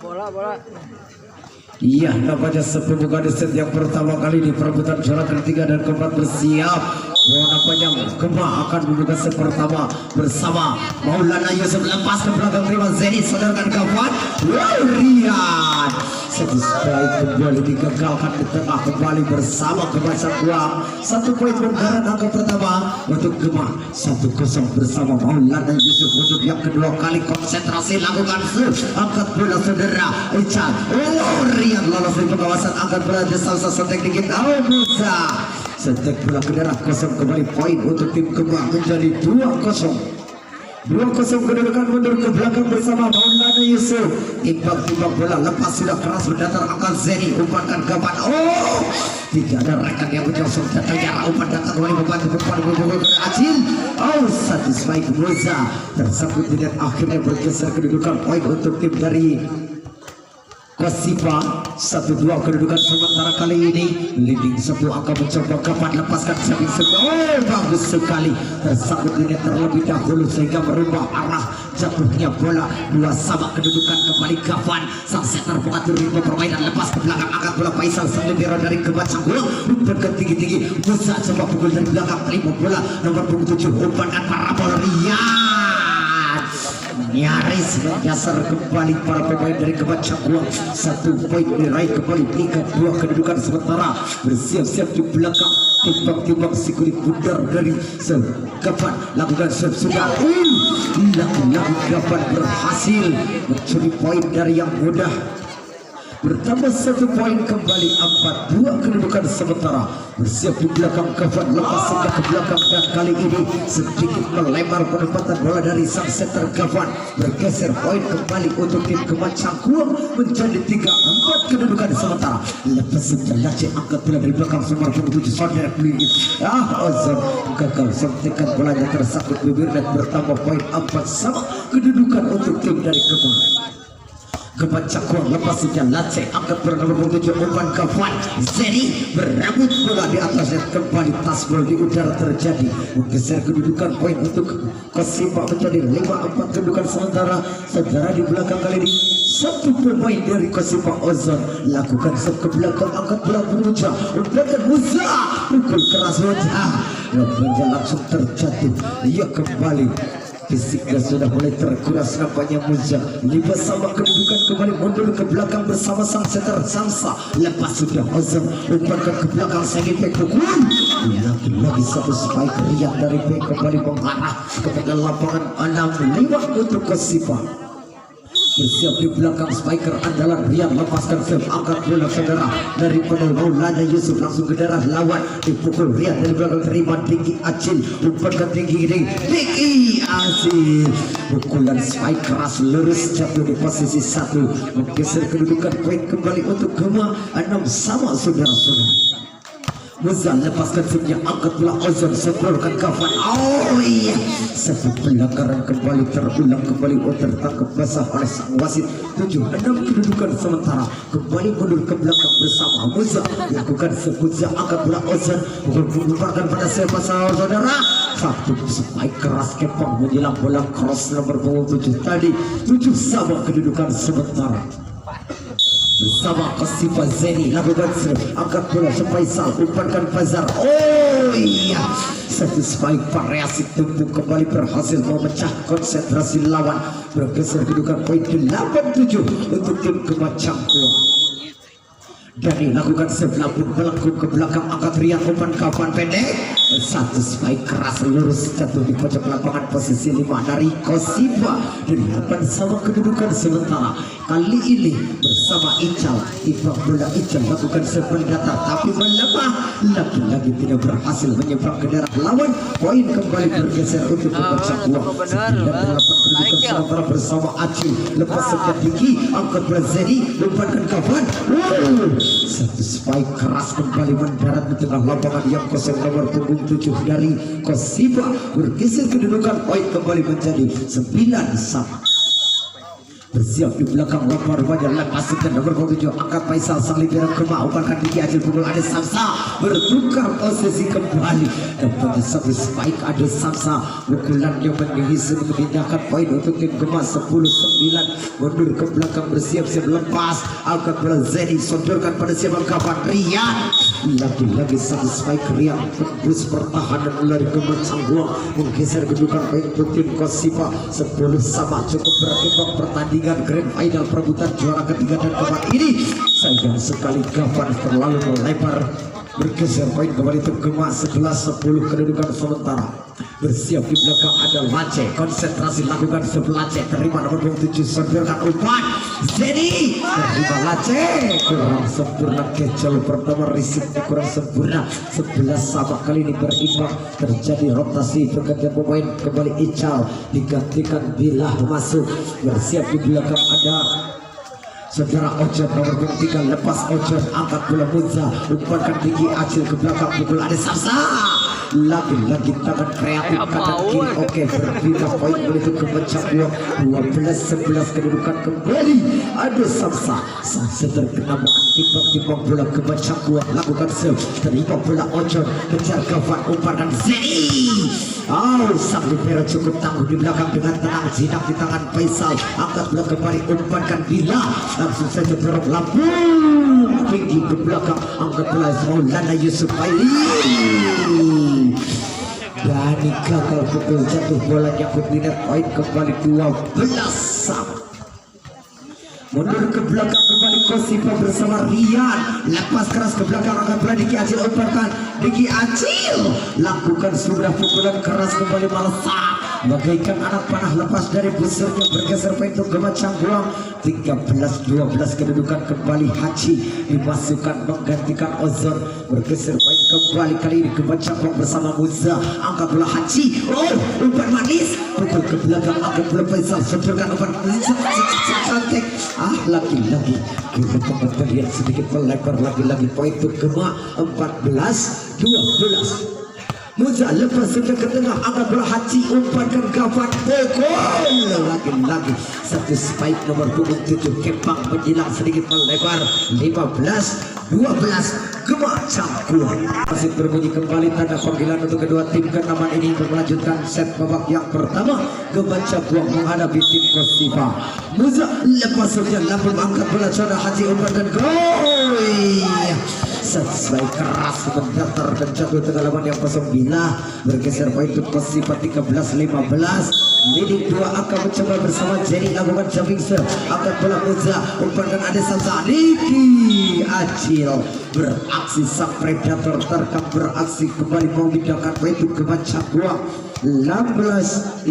Bola. Iya, nampaknya pembukaan set yang pertama kali di perebutan juara ketiga dan keempat bersiap. Nampaknya Gema akan membuka set pertama bersama Maulana Yusuf, lepas ke belakang terima Zeni saudarakan kawan. Rian Satisfy kembali digagalkan di tengah, kembali bersama Gema Cakuang. 1 poin berbarat angka pertama untuk Gema, 1-0 bersama Maulana Yusuf. Untuk yang kedua kali konsentrasi lakukan angkat bola saudara Ican. Rian lolos dari pengawasan, angkat bola di salsa setek dikit. Musa setek bola ke daerah kosong, kembali poin untuk tim Gema menjadi 2-0. 2-0 kedudukan mundur ke belakang bersama Maulana Yusuf. Timbang bola lepas, sudah keras mendatar angkat Zeni, umpankan kapan. Tidak ada rekan yang menjosok datangnya, umpan datang kembali membantu depan ke Acil. Satisfy Musa tersangkut dan akhirnya bergeser kedudukan poin untuk tim dari Kosipa. 1-2 kedudukan sementara kali ini. Leading 1 akan mencoba kapan lepaskan samping sebelah. Bagus sekali tersangkut ini terlebih dahulu sehingga merubah arah jatuhnya bola. 2 sama kedudukan, kembali kapan sang setter pengatur ritme permainan, lepas ke belakang angkat bola Faisal Selibero dari Gema Cakuang. Umpan tinggi-tinggi, Musa coba pukul dari belakang, terima bola nomor 27, umpan parabol Rian nyaris menyasar kembali para pemain dari Gema Cakuang. 1 poin diraih kembali, 3-2 kedudukan sementara. Bersiap-siap di belakang, timbang-timbang si kulit bundar dari Gavan lakukan serve sudah. Laku-laku Gavan berhasil mencuri poin dari yang mudah. Bertambah 1 poin kembali, 4-2 kedudukan sementara. Bersiap di belakang Gavan, lepas sudah ke belakang dan kali ini sedikit melebar penempatan bola dari sang setter Gavan. Bergeser poin kembali untuk tim Gema Cakuang menjadi 3-4 kedudukan sementara. Lepas sudah Lace angkat bola dari belakang nomor 27 saudara Pelingit. Ozon gagal suntikan bolanya tersangkut bibir dan bertambah poin 4 sama kedudukan untuk tim dari Gema Cakuang. Lepas saja Lace angkat bola nomor 7, umpan Gavan. Zeni berebut bola di atasnya, kembali tasbol di udara terjadi. Menggeser kedudukan poin untuk Kosipa menjadi 5-4 kedudukan sementara. Saudara di belakang kali ini 1 pemain dari Kosipa, Ozon lakukan serve ke belakang, angkat bola beruja, umpan Musa, pukul keras wajah, umpannya langsung terjatuh. Ia kembali fisiknya sudah mulai terkuras nampaknya Musa. 5 sama kedudukan, kembali mundur ke belakang bersama sang setter Samsa. Lepas sudah Ozon, umpankan ke belakang Segi Pek pukul. Lagi 1 spike Rian dari Pek kembali mengarah kepada lapangan 6-5 untuk Kosipa. Bersiap di belakang spiker andalan Rian, lepaskan serve, angkat bola saudara dari Maulana Yusuf langsung ke daerah lawan, dipukul Rian dari belakang, terima tinggi Acil, umpankan tinggi Acil, pukulan spike keras lurus jatuh di posisi 1, menggeser kedudukan poin kembali untuk Gema. 6 sama saudara-saudara. Musa lepaskan serve-nya, angkat bola Ozon, sebrolkan Gavan. Iya, satu pelanggaran kembali terulang kembali, tertangkap basah oleh sang wasit. 7-6 kedudukan sementara, kembali mundur ke belakang bersama Musa lakukan serve, angkat bola Ozon, mengumpulkan pada siapa saudara. 1 spike keras kepang menjelang bola cross nomor 27 tadi. 7 sama kedudukan sementara. Bersama Kosipa Zeni lakukan serve, angkat bola Faisal, umpankan Fazar. Iya, 1 spike variasi tumpuk kembali berhasil memecah konsentrasi lawan. Bergeser kedudukan poin 8-7 untuk tim Gema Cakuang. Dari lakukan serve, lampun melengkung ke belakang, angkat Rian, umpan kapan pendek. 1 spike keras lurus jatuh di pojok lapangan, posisi 5 dari Kosipa. Dari 8 sama kedudukan sementara. Kali ini bersama Ical, tiba bola Ical lakukan serve mendatar tapi melemah, lagi-lagi tidak berhasil menyeberang ke daerah lawan. Poin kembali bergeser untuk Gema Cakuang. 9-8 kedudukan sementara bersama Acil, lepas serve tinggi, angkat bola Zeni, umpankan kawan. 1 spike keras kembali mendarat di tengah lapangan yang kosong nomor punggung 7 dari Kosipa. Bergeser kedudukan poin kembali menjadi 9 sama. bersiap di belakang lempar wajah lepas ke nomor 7 angkat Faisal sang libero kemaukan Diki Acil pukul ada Samsa bertukar posisi kembali dapat satu spike ada Samsa pukulan yang mengisi memindahkan poin untuk tim Gema 10-9 mundur ke belakang bersiap-siap lepas angkat bola Zeni sodorkan pada siapa kawan Rian lagi-lagi satu spike Rian tembus pertahanan lari ke Cangguang menggeser kedudukan poin untuk tim Kosipa 10 sama cukup berakibat pertandingan grand final perebutan juara ketiga dan keempat ini sayang sekali Gavhan terlalu melebar bergeser poin kembali tim Gema 11-10 kedudukan sementara bersiap di belakang ada Lace konsentrasi lakukan sebelah Lace terima nomor 27 sodorkan umpan Zeni terima Lace kurang sempurna kecil pertama risipnya kurang sempurna 11 sama kali ini berimbang terjadi rotasi pergantian pemain kembali Ical digantikan Bilah masuk bersiap di belakang ada saudara Ojon nomor 3 lepas Ojon angkat bola Muza umpankan Diki Acil ke belakang pukul ada Samsa lagi-lagi tangan kreatif kanan kiri oke berpindah poin menuju ke pecah 12-11 kedudukan kembali ada Samsa terkena timbang bola ke pecah 2 lakukan serve terima bola Ojon kejar Gavhan umpankan Zeni sang libero cukup tangguh di belakang dengan tenang jinak di tangan Faisal angkat bola kembali umpankan Bila langsung saja dorong lambung tinggi ke belakang angkat bola Maulana Yusuf Aili Dani gagal pukul jatuh bola nyangkut di net poin kembali 12 sama mundur ke belakang kembali Kosipa bersama Rian lepas keras ke belakang angkat bola Diki Acil umpankan Diki Acil lakukan sudah pukulan keras kembali melesak bagaikan anak panah lepas dari busurnya bergeser poin untuk Gema Cangguang 13-12 kedudukan kembali Haji dimasukkan menggantikan Ozon bergeser poin kembali kali ini Gema Cangguang bersama Muza angkat bola Haji umpan manis pukul ke belakang angkat bola Faisal sodorkan umpan cantik lagi-lagi kita tempat terlihat sedikit melebar lagi-lagi poin untuk Gema 14-12 Muza lepas sudah ke tengah angkat bola Haji umpankan Gavhan pukul lagi-lagi satu spike nomor 27 Kempang menjilang sedikit melebar 15-12 Gema Cangguang masih berbunyi kembali tanda panggilan untuk kedua tim ke-6 ini untuk melanjutkan set babak yang pertama Gema Cangguang menghadapi tim Kosipa Muza lepas sudah lambung angkat bola coba Haji umpankan gol sesuai keras mendatar dan jatuh tengah lawan yang kosong Bila bergeser poin untuk Kosipa 13-15 leading 2 akan mencoba bersama Jenny lakukan jumping serve angkat bola Muza umpankan ada Samsa Diki Acil beraksi sang predator terkam beraksi kembali memindahkan poin untuk Gema Cangguang 16-13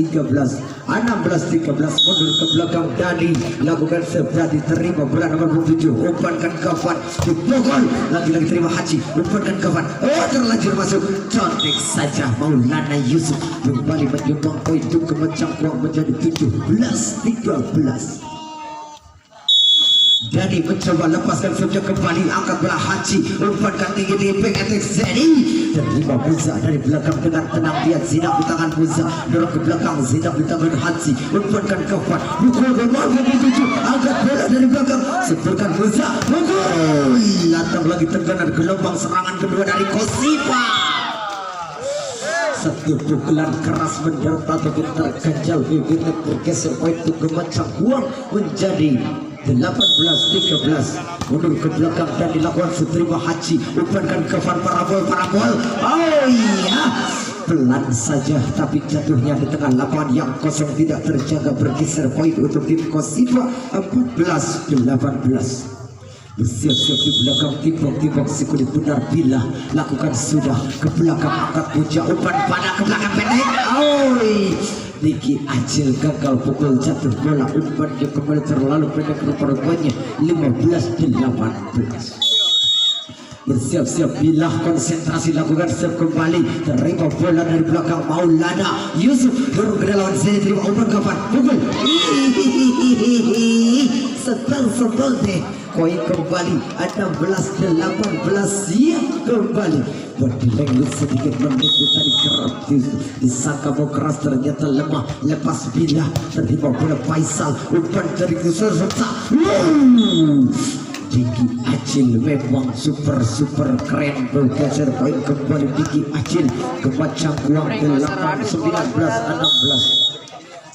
mundur ke belakang Dani lakukan serve Dani terima bola nomor 7 umpankan Gavhan dipukul lagi-lagi terima Haji umpankan Gavhan terlanjur masuk cantik saja Maulana Yusuf kembali menyumbang poin untuk Gema Cangguang menjadi 17-13 Dani mencoba lepaskan saja kembali angkat bola Haji umpankan tinggi di back attack Zeni terima Muza dari belakang dengan tenang lihat Zinak di tangan Muza dorong ke belakang Zinak di tangan Haji umpankan Gavhan pukul ke nomor 7 angkat bola dari belakang setorkan Muza pukul datang lagi tekanan gelombang serangan kedua dari Kosipa satu pukulan keras mendarat tapi terganjal bibirnya bergeser poin untuk Gema Cangguang menjadi 18-13 mundur ke belakang dan dilakukan seterima Haji umpankan Gavhan parabol pelan saja tapi jatuhnya di tengah lapangan yang kosong tidak terjaga bergeser poin untuk tim Kosipa 14-18 bersiap-siap di belakang timbang-timbang si kulit benar Bila lakukan sudah ke belakang angkat puja umpan pada ke belakang pendek Diki Acil gagal pukul jatuh bola umpannya kembali terlalu pendek rupa-rupanya 15-18 bersiap-siap Bilah konsentrasi lakukan serve kembali terima bola dari belakang Maulana Yusuf dorong ke lawan Zeni terima umpan Gavhan pukul setel deh poin kembali 16-18 siap kembali body language sedikit mendekati tadi disangka mau keras ternyata lemah. Lepas bila terima bola Faisal, umpan dari keserta. Diki Acil memang super keren. Bergeser poin kembali Diki Acil ke Cangkuang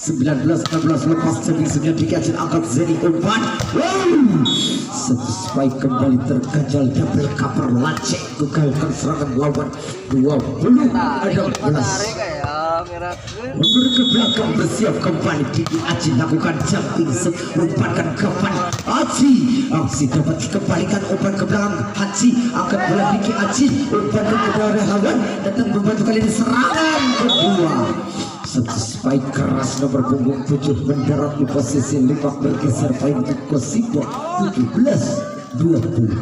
19-16 lepas serving Diki Acil angkat Zeni umpan. Satu spike kembali terganjal, double cover lacek gagalkan serangan lawan 20-16. Mundur ke belakang bersiap kembali Diki Acil lakukan jumping set, umpankan kapan Aksi dapat dikembalikan, umpan ke belakang Haji angkat bola Diki Acil, umpan ke daerah lawan datang membantu kali ini serangan kedua. Satu spike keras nomor punggung 7 mendarat di posisi 5 bergeser poin untuk Kosipo 17-20.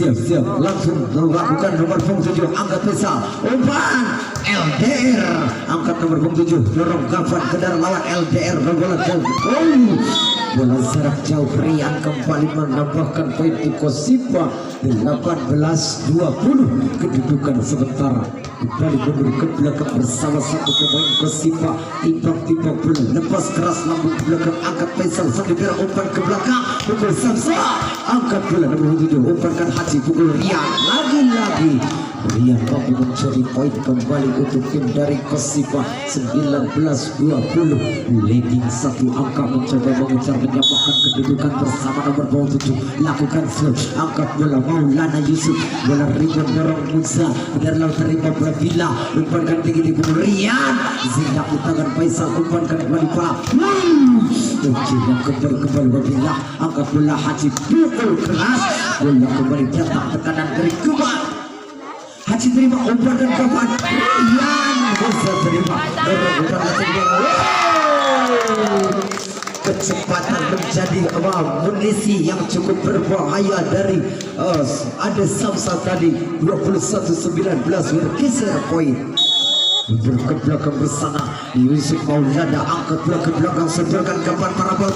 Siap langsung melakukan nomor punggung 7 angkat besar umpan LDR angkat nomor punggung 7 dorong kapan ke dalam lawan LDR bola jauh. Bola jarak jauh Rian kembali menambahkan poin di Kosipa 18-20. Kedudukan sementara kembali mundur ke belakang bersama satu pemain Kosipa. Timbang bola lepas keras lambung belakang angkat Faisal sambil umpan ke belakang pukul Samsa angkat bola nomor 7 umpankan Haji pukul Rian lagi Rian mampu mencuri poin kembali untuk tim dari Kosipa 19-20. Leading satu angka mencoba mengejar menyamakan kedudukan bersama nomor 7 lakukan serve angkat bola Maulana Yusuf bola rebound dorong Musa dari laut terima bola Bila umpankan tinggi di pukul Rian Zina di tangan Faisal umpankan kembali bola yang kembali Bila angkat bola Haji pukul keras bola kembali datang tekanan dari Kubat Haji terima umpan dan kapan Rian bisa terima kecepatan menjadi munisi yang cukup berbahaya dari ada Samsa tadi 21-19 bergeser poin. Mundur ke belakang bersama Yusuf Maulana angkat bola ke belakang sedangkan kapan parabol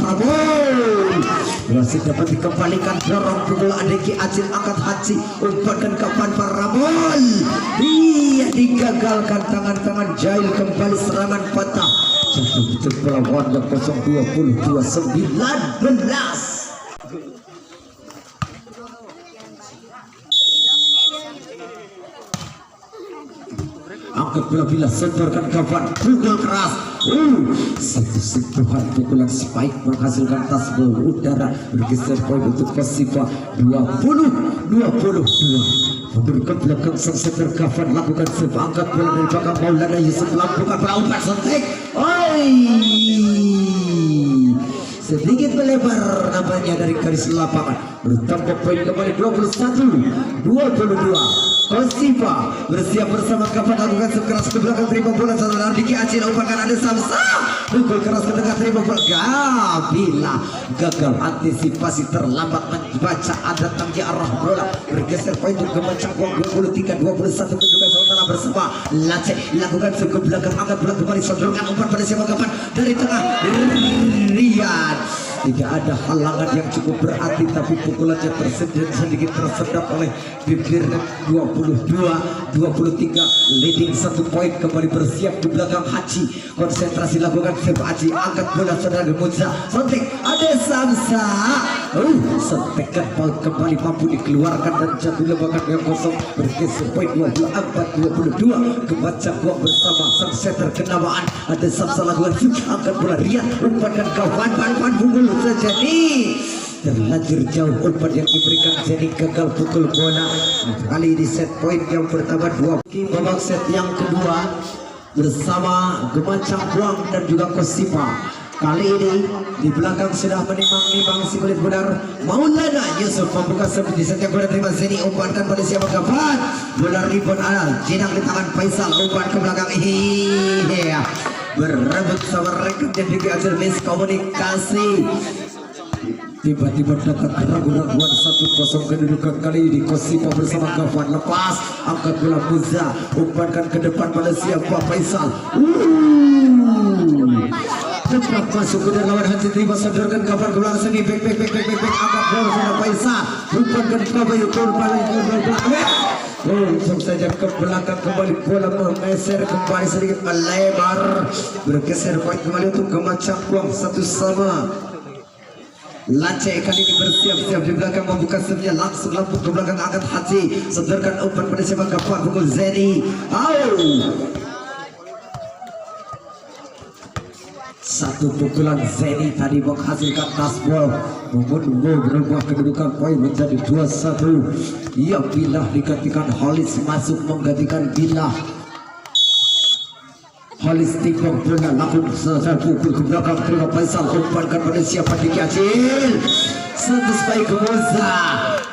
masih dapat dikembalikan dorong pukul Diki Acil angkat Haji umpankan kapan parabol dia digagalkan tangan Jail kembali serangan patah jatuh betul bola 0-22-19. Angkat bola Bila setorkan kapan pukul keras satu sentuhan pukulan spike menghasilkan tas bola udara bergeser poin untuk Kosipa 20-22. Mundur ke belakang sang setter kapan lakukan serve angkat bola dari belakang Maulana Yusuf lakukan bola umpan sentik sedikit melebar namanya dari garis lapangan bertambah poin kembali 21-22. Kosipa bersiap bersama kapan lakukan sekeras ke belakang terima bola saudara Diki Acil umpankan ada Samsa pukul keras ke tengah terima bola Bila gagal antisipasi terlambat membaca ada tangki arah bola bergeser poin untuk Cangkuang 23-21 kedudukan sementara bersama Laceh lakukan ke belakang angkat bola kembali sodorkan umpan pada siapa kapan dari tengah Rian tidak ada halangan yang cukup berarti tapi pukulannya sedikit tersedap oleh bibir 22-23 leading 1 poin kembali bersiap di belakang Haji konsentrasi lakukan serve Haji angkat bola saudara Musa sontek ada Samsa sentekan poin kembali mampu dikeluarkan dan jatuh lebakan yang kosong bergeser poin 24-22 kebaca gua bersama sang setter kenamaan ada Samsa lakukan angkat bola Rian umpankan kawan pukul terjadi terlanjur jauh umpan yang diberikan jadi gagal pukul bola kali di set point yang pertama 2 babak set yang kedua bersama Gema Cangkuang dan juga Kosipa kali ini di belakang sudah menimang-nimang si kulit benar Maulana Yusuf membuka serve di set yang kedua terima Zeni umpankan pada siapa kapan bola rebound jenang di tangan Faisal umpan ke belakang berebut sama rekan dan juga hasil miskomunikasi tiba-tiba dapat keraguan 1-0 kedudukan kali ini Kosipa bersama Gafan lepas angkat bola Muza umpankan ke depan pada siapa Faisal cepat masuk ke dalam lawan Haji terima sodorkan Gafan ke belakang sini back angkat bola sama Faisal umpankan ke Bayu Langsung saja ke belakang kembali bola menggeser kembali sedikit melebar bergeser poin kembali untuk Gema Cangkuang 1-1. Lacai kali ini bersiap-siap di belakang membuka sernya langsung lampu ke belakang angkat Haji sederkan umpan pada siapa kapan pukul Zeni. Satu pukulan Zeni tadi menghasilkan tasbol membuat berubah kedudukan poin menjadi 2-1. Ia Bilah digantikan Holis masuk menggantikan Bilah. Holis timbang bola langsung selesai pukul ke belakang terima Faisal umpankan pada siapa di kecil Santos baik Moza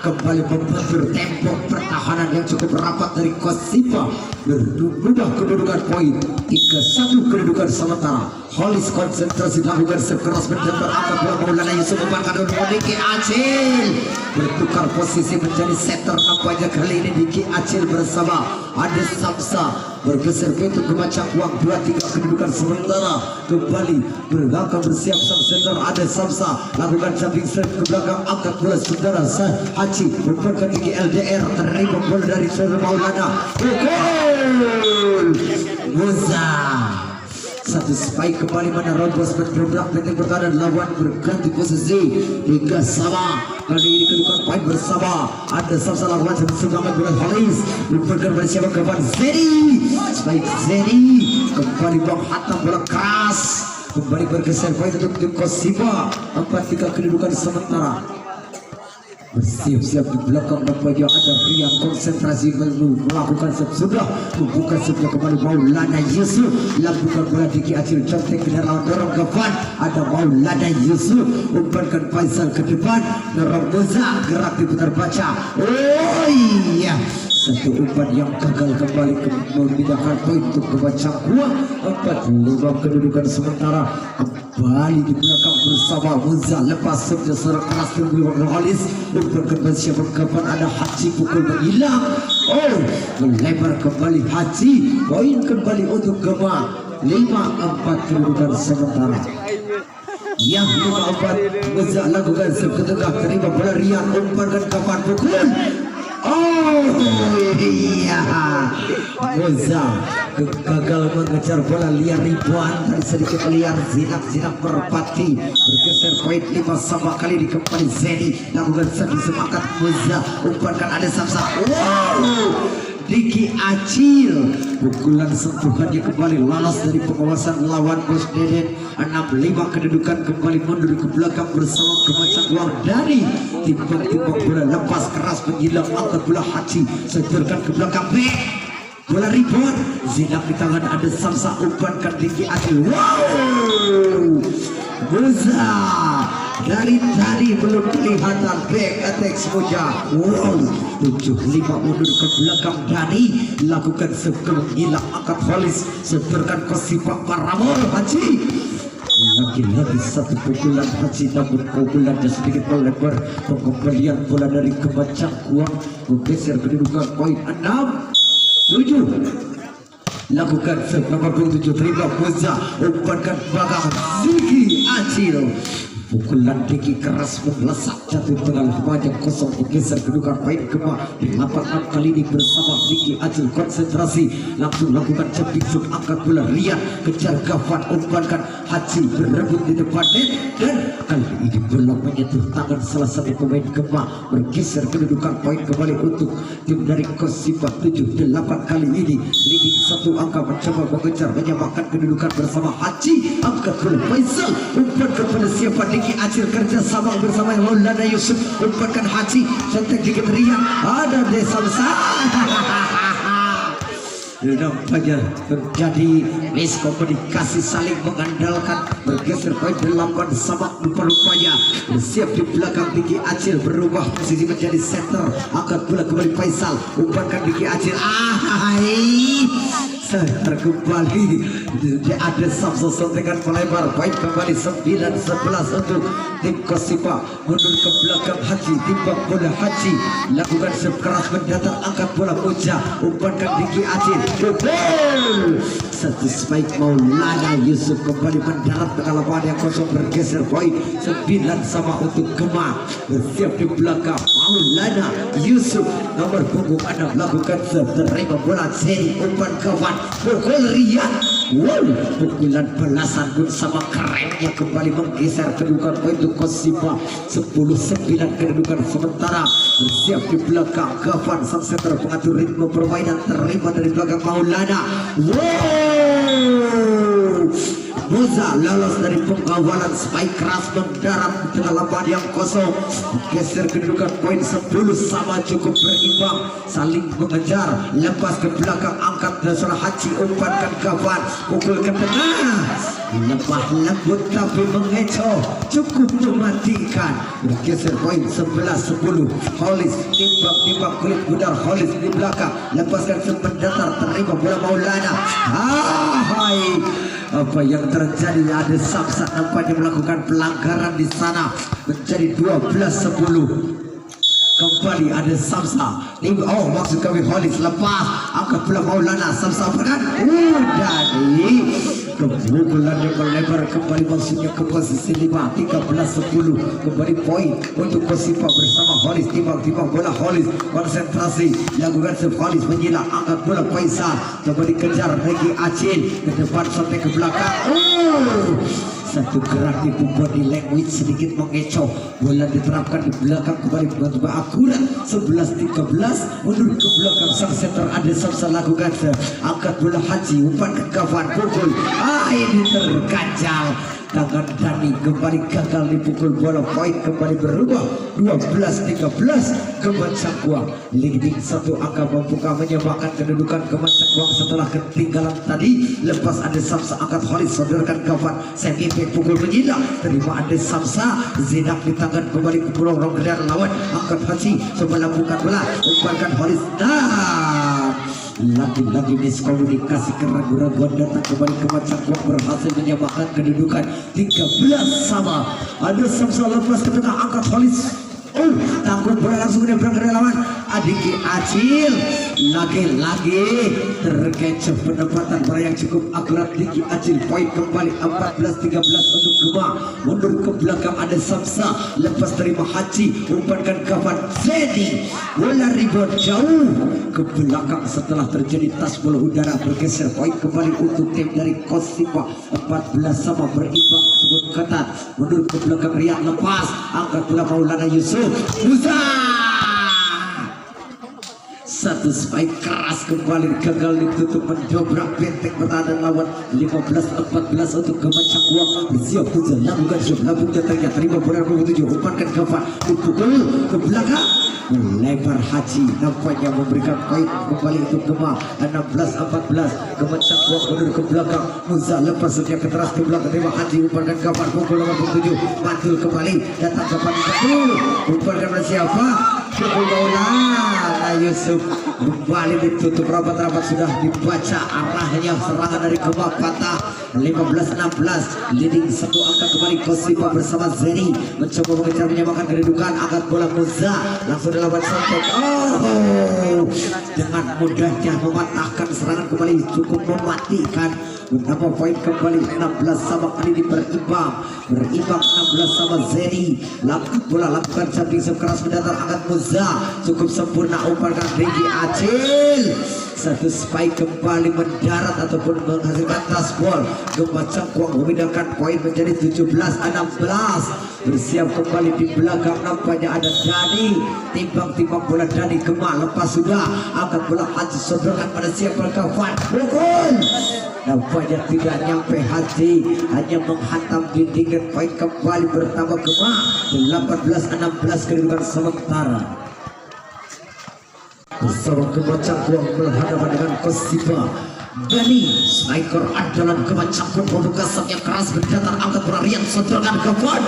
kembali membentur tembok pertahanan yang cukup rapat dari Kosipa berubah kedudukan poin 3-1 kedudukan sementara. Holis konsentrasi lakukan sekeras menjemput angkat bola Maulana Yusuf umpankan oleh Diki Acil bertukar posisi menjadi setter nampaknya kali ini Diki Acil bersama Ade Samsa bergeser pintu ke Cangkuang 2-3 kedudukan sementara kembali berlangkah bersiap sang center Ade Samsa lakukan jumping straight ke belakang angkat bola saudara Haji umpankan tinggi LDR terima bola dari saudara Maulana gol Muza satu spike kembali mana Robos berdobrak penting pertahanan lawan berganti posisi hingga sama kali ini kedudukan poin bersama ada Samsa lakukan semangat bola Holis umpankan pada siapa kawan Zeni spike Zeni kembali menghantam bola keras kembali bergeser poin untuk tim Kosipa 4-3 kedudukan sementara. Bersiap-siap di belakang nampaknya ada Rian konsentrasi melakukan sudah membuka sebelah kembali Maulana Yusuf lakukan bola Diki Acil contek kendaraan dorong ke depan ada Maulana Yusuf umpankan Faisal ke depan dorong Moza gerak diputar baca iya satu umpan yang gagal kembali memindahkan poin untuk Gema Cangkuang 4-5 kedudukan sementara kembali di belakang bersama Moza lepas saja serang keras dari Holis umpan siapa kapan ada Haji pukul menghilang melebar kembali Haji poin kembali untuk Gema 5-4 kedudukan sementara. Yang 5-4 Moza lakukan seketika terima bola Rian umpankan kapan pukul iya Moza gagal mengejar bola liar ribuan tadi sedikit liar zinak merpati bergeser poin 5 sama kali di kembali Zeni lakukan satu semangat Moza umpankan ada Samsa Diki Acil pukulan sentuhannya kembali lolos dari pengawasan lawan Bos Deden 6-5 kedudukan kembali mundur ke belakang bersama Gema Cangkuang dari timbang-timbang bola lepas keras menghilang angkat bola Haji seterkan ke belakang bola rebound zinak di tangan ada Samsa umpankan Diki Acil Moza dari tadi belum kelihatan back attack semuanya 7-5 mundur ke belakang Dani lakukan sebelum hilang angkat Holis seterkan Kosipa Paramor Haji lagi-lagi satu pukulan Haji namun pukulannya sedikit melebar pengembalian bola dari Gema Cangkuang menggeser kedudukan poin 6-7 lakukan nomor 27 terima Moza umpankan belakang Diki Acil pukulan Diki keras melesat jatuh tengah panjang kosong bergeser kedudukan poin Gema 8-6 kali ini bersama Diki Acil konsentrasi langsung lakukan jumping shoot angkat bola Rian kejar Gafan umpankan Haji berebut di depan net dan kali ini bola menyentuh tangan salah satu pemain Gema bergeser kedudukan poin kembali untuk tim dari Kosipa 7-8 kali ini leading satu angka mencoba mengejar menyamakan kedudukan bersama Haji angkat bola Faisal umpankan pada siapa Diki Acil kerja sama bersama Maulana Yusuf umpankan Haji cantik dikit Rian ada Desa Besar nampaknya terjadi miskomunikasi saling mengandalkan bergeser poin 8 sama rupanya bersiap di belakang Diki Acil berubah posisi menjadi center angkat bola kembali Faisal umpankan Diki Acil Kembali ada Samsul dengan melebar baik kembali 9-11 untuk tim Kosipa mundur ke belakang Haji timbang bola Haji lakukan serve keras mendatar angkat bola Uja umpankan Diki Acil gol satu spike Maulana Yusuf kembali mendarat dengan lapangan yang kosong bergeser poin 9 sama untuk Kemang bersiap di belakang Maulana Yusuf nomor punggung 6 lakukan serve terima bola seri umpan kawan pukul Riyad wow pukulan belasan pun sama kerennya kembali menggeser kedudukan poin untuk Kosipa 10-9 kedudukan sementara bersiap di belakang Gafan sang center pengatur ritme permainan terima dari belakang Maulana wow Muza lolos dari penggawalan spike keras mendarat di tengah lapangan yang kosong geser kedudukan poin 10 sama cukup berimbang saling mengejar lepas ke belakang angkat dasar Haji umpankan kawan pukul ke tengah lemah lembut tapi mengecoh cukup mematikan bergeser poin 11-10 Holis timbang kulit budar Holis di belakang lepaskan sempat datar terima bola Maulana hai apa yang terjadi ada Samsa nampaknya melakukan pelanggaran di sana menjadi 12-10 kembali ada Samsa maksud kami Holis lepas angkat bola Maulana Samsa peran dari kepukulan yang melebar kembali maksudnya ke posisi 5 13-10 kembali poin untuk Kosipa bersama Holis timbang bola Holis konsentrasi lakukan serve Holis menyilang angkat bola Faisal kembali kejar Regi Acil ke depan sampai ke belakang satu gerak di body language sedikit mengecoh bola diterapkan di belakang kembali mencoba akurat 11-13 mundur ke belakang sang center ada Samsa lakukan angkat bola Haji umpan ke kawan pukul ini terkacau tangan Dani kembali gagal dipukul bola poin kembali berubah 12-13 Kemat Cangkuang leading satu angka membuka menyamakan kedudukan Kemat Cangkuang setelah ketinggalan tadi lepas ada Samsa angkat Holis sodorkan kawan semi pukul menyilang terima ada Samsa Zinak di tangan kembali ke pulau Ronggedan lawan angkat Haji coba lakukan bola umpankan Holis lagi-lagi miskomunikasi keraguan-raguan datang kembali ke Cangkuang berhasil menyamakan kedudukan 13 sama ada Samsa lepas ke tengah angkat Holis tangkut bola langsung menyeberang ke lawan Adiki Acil lagi-lagi terkecoh penempatan bola yang cukup akurat Diki Acil poin kembali 14-13 untuk Gemah mundur ke belakang ada Samsa lepas terima Haji umpankan kawan Zedi bola rebound jauh ke belakang setelah terjadi tas bola udara bergeser poin kembali untuk tim dari Kosipa 14 sama berimbang tersebut ketat mundur ke belakang Riyad lepas angkat bola Maulana Yusuf satu spike keras kembali gagal ditutup mendobrak benteng pertahanan lawan 15-14 untuk Kemat Cangkuang bersiap Uja lakukan shoot labung datangnya terima bola 27 umpankan kawan dipukul ke belakang melebar Haji nampaknya memberikan poin kembali untuk Gemah 16-14 Kemat Cangkuang mundur ke belakang Muza lepas setiap keteras ke belakang terima Haji umpankan kawan pukul 87 mantul kembali datang kapan betul umpankan siapa pukul Maulana Yusuf kembali ditutup rapat-rapat sudah dibaca arahnya serangan dari Gemah patah 15-16 leading satu angka kembali Kosipa bersama Zeni mencoba mengejar menyamakan kedudukan angkat bola Muza langsung dilawan sampai dengan mudahnya mematahkan serangan kembali cukup mematikan menambah poin kembali 16 sama kali ini berimbang 16 sama Zeni lakukan jumping sekeras mendatar angkat Muza cukup sempurna umpankan Regi Acil satu spike kembali mendarat ataupun menghasilkan taspol Kemat Cangkuang memindahkan poin menjadi 17-16 bersiap kembali di belakang nampaknya ada Dani timbang bola Dani Gemah lepas sudah angkat bola Haji sodorkan pada siapa kawan pukul nampaknya tidak nyampe Haji hanya menghantam dinding dan poin kembali bertambah Gemah 18-16 kedudukan sementara bersama Kemat Cangkuang berhadapan dengan Kosipa Dani striker andalan Kemat Cangkuang membuka serve yang keras berdatar angkat bola Riyad sodorkan kawan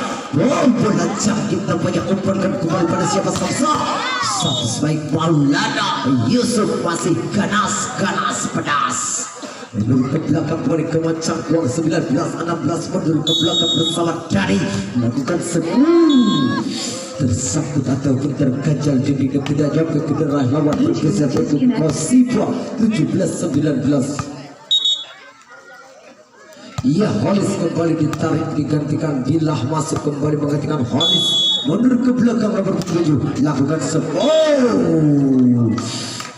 bola jangkit tampaknya umpankan kembali pada siapa Samsa satu spike Maulana Yusuf masih ganas pedas mundur ke belakang kembali ke macam uang 19-16 mundur ke belakang bersama Dani melakukan tersangkut ataupun terganjal jadi ketidaknya ke kendaraan lawan bergeser untuk Kosipa 17-19. Iya, Holis kembali ditarik digantikan Bilah masuk kembali menggantikan Holis mundur ke belakang nomor 7 lakukan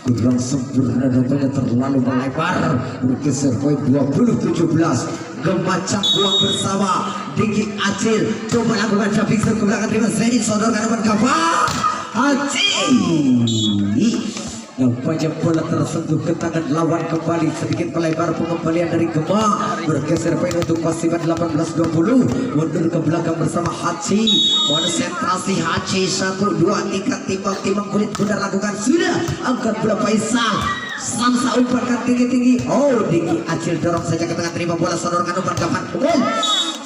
kurang sempurna nampaknya terlalu melebar bergeser poin 20-17 Gemacang uang bersama Diki Acil coba lakukan jumping serve ke belakang terima Zenit sodorkan depan kapal Acil nampaknya bola tersentuh ke tangan lawan kembali sedikit melebar pengembalian dari Gema bergeser poin untuk Kosipa 18-20 mundur ke belakang bersama Haji konsentrasi Haji 1-2-3 timbang kulit bundar lakukan sudah angkat bola Faisal Samsa umpankan tinggi-tinggi Diki Acil dorong saja ke tengah terima bola sodorkan umpan kapan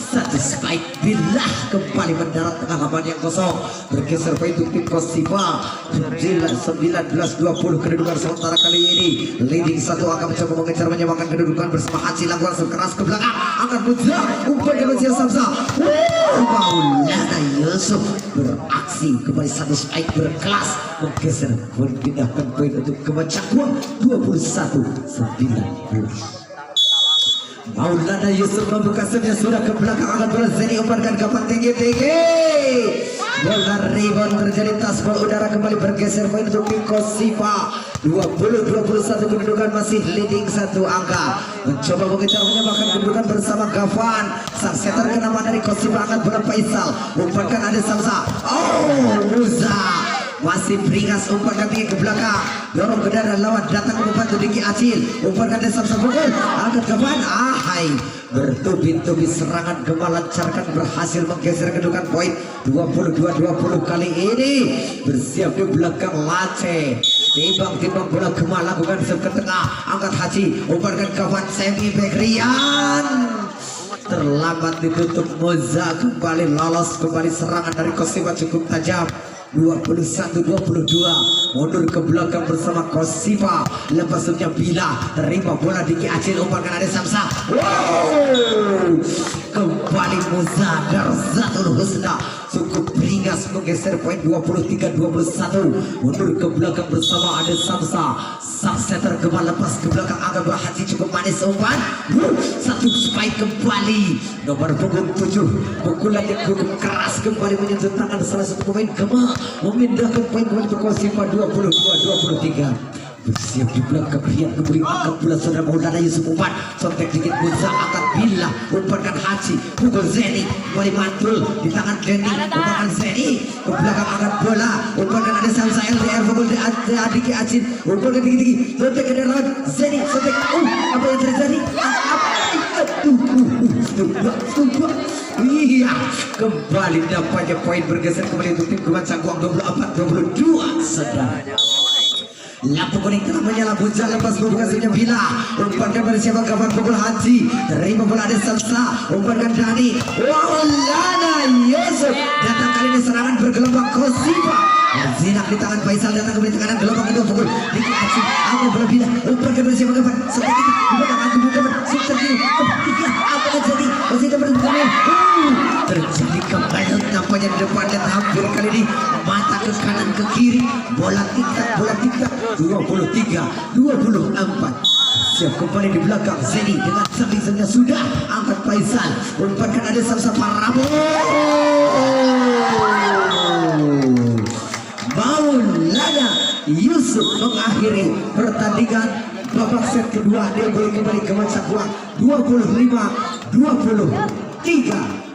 satu spike Bilah kembali mendarat tengah lapangan yang kosong bergeser poin untuk tim Kosipa 19-20 kedudukan sementara kali ini leading satu akan mencoba mengejar menyamakan kedudukan bersama Haji lakukan sekeras ke belakang angkat mudah umpan ke Mesir Samsa Maulana Yusuf beraksi kembali satu spike berkelas menggeser pindahkan poin untuk Kemacakuang 21-19. Maulana Yusuf membuka sernya sudah ke belakang angkat bola Zeni umpankan kapan tinggi-tinggi bola rebound terjadi tas bola udara kembali bergeser poin untuk tim Kosipa 20-21 kedudukan masih leading satu angka mencoba mengejar menyamakan kedudukan bersama Gavan sang setter kenapa dari Kosipa angkat bola Faisal umpankan ada Samsa Muza masih beringas umpankan tinggi ke belakang dorong ke darah lawan datang membantu Diki Acil umpankan dari Samsa pukul angkat Gavan bertubi-tubi serangan Gema lancarkan berhasil menggeser kedudukan poin 22-20 kali ini bersiap di belakang Lace timbang bola Gema lakukan serve ke tengah angkat Haji umpankan Gavan semi Bekrian terlambat ditutup Moza kembali lolos kembali serangan dari Kosipa cukup tajam 21-22 mundur ke belakang bersama Kosipa lepas sebelumnya Bila terima bola Diki Acil umpankan ada Samsa kembali Muzadar Zatul Husna cukup beringas menggeser poin 23-21 mundur ke belakang bersama ada Samsa sang setter Gema lepas ke belakang agak berhasil cukup manis umpan satu spike kembali nomor punggung 7 pukulan yang cukup keras kembali menyentuh tangan salah satu pemain Gema memindahkan poin kembali ke Kosipa 22-23 bersiap di belakang pihak kembali angkat bola saudara Maulana Yusuf umpan sontek dikit Muza angkat Bila umpankan Haji pukul Zeni kembali mantul di tangan Denny umpankan Zeni ke belakang angkat bola umpankan ada Samsa LDR pukul Diki Acil umpankan tinggi-tinggi sontek ke dalam Zeni sontek apa yang terjadi iya kembali dapatnya poin bergeser kembali untuk tim Kemacakuang 24-22 sedang lampu kuning telah menyala Buja lepas membuka sernya Bila umpankan pada siapa kawan pukul Haji terima bola ada Samsa umpankan Dani Maulana Yusuf datang kali ini serangan bergelombang Kosipa Zinak di tangan Faisal datang kembali tekanan gelombang kedua pukul Diki Acil angkat bola Bila umpankan pada siapa kawan seperti itu umpankan angkat bola super kiri apa terjadi masih dapat terjadi kebalut nampaknya di depan dan hampir kali ini mata ke kanan ke kiri bola tiktak 23-24 siap kembali di belakang Zeni dengan servingnya sudah angkat Faisal umpankan ada Samsa Parabo Maulana Yusuf mengakhiri pertandingan babak set kedua dia boleh kembali ke Kemacakuang 25-23